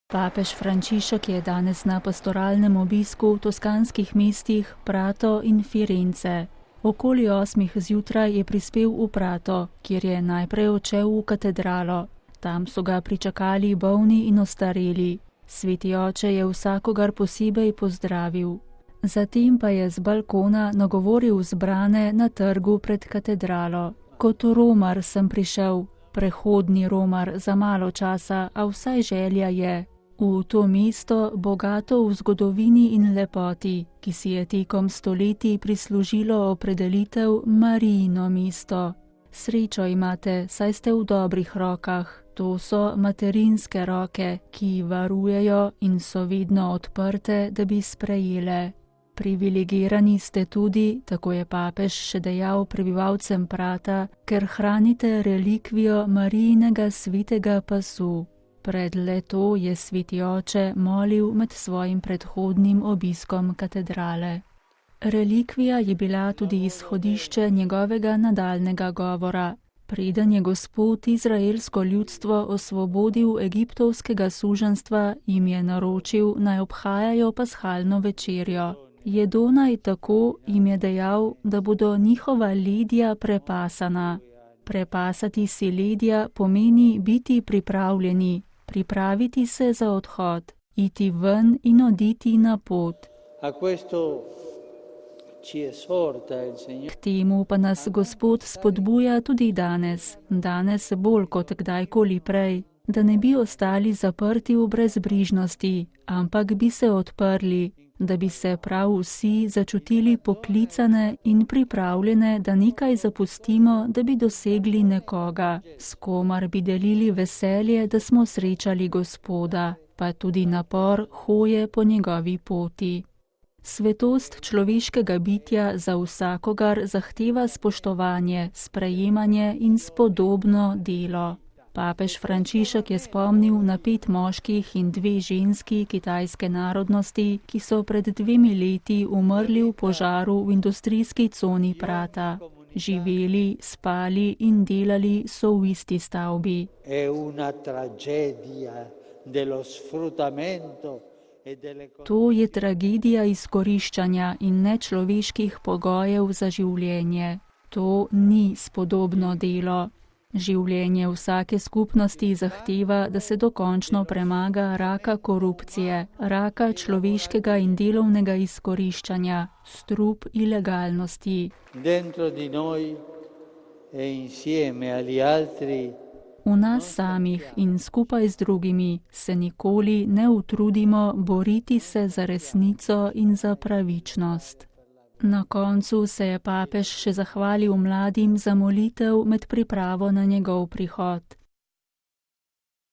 Papež Frančišek je danes na pastoralnem obisku v toskanskih mestih Prato in Firence. Okoli 8 zjutraj je prispel v Prato, kjer je najprej odšel v katedralo. Tam so ga pričakali bolni in ostareli. Sveti oče je vsakogar posebej pozdravil. Zatem pa je z balkona nagovoril zbrane na trgu pred katedralo. Kot romar sem prišel, prehodni romar za malo časa, a vsaj želja je. V to mesto, bogato v zgodovini in lepoti, ki si je tekom stoletij prislužilo opredelitev Marijino mesto. Srečo imate, saj ste v dobrih rokah. To so materinske roke, ki varujejo in so vedno odprte, da bi sprejele. Privilegirani ste tudi, tako je papež še dejal prebivalcem Prata, ker hranite relikvijo Marijinega svetega pasu. Pred leto je sveti oče molil med svojim predhodnim obiskom katedrale. Relikvija je bila tudi izhodišče njegovega nadaljnega govora. Preden je Gospod izraelsko ljudstvo osvobodil egiptovskega suženjstva, jim je naročil, naj obhajajo pashalno večerjo. Jedo naj tako, jim je dejal, da bodo njihova ledja prepasana. Prepasati si ledja pomeni biti pripravljeni, pripraviti se za odhod, iti ven in oditi na pot. K temu pa nas Gospod spodbuja tudi danes bolj kot kdajkoli prej, da ne bi ostali zaprti v brezbrižnosti, ampak bi se odprli, da bi se prav vsi začutili poklicane in pripravljene, da nekaj zapustimo, da bi dosegli nekoga, s komer bi delili veselje, da smo srečali Gospoda, pa tudi napor hoje po njegovi poti. Svetost človeškega bitja za vsakogar zahteva spoštovanje, sprejemanje in spodobno delo. Papež Frančišek je spomnil na 5 moških in 2 ženski kitajske narodnosti, ki so pred 2 leti umrli v požaru v industrijski coni Prata. Živeli, spali in delali so v isti stavbi. To je tragedija izkoriščanja in nečloveških pogojev za življenje. To ni spodobno delo. Življenje vsake skupnosti zahteva, da se dokončno premaga raka korupcije, raka človeškega in delovnega izkoriščanja, strup ilegalnosti. V nas samih in skupaj z drugimi se nikoli ne utrudimo boriti se za resnico in za pravičnost. Na koncu se je papež še zahvalil mladim za molitev med pripravo na njegov prihod.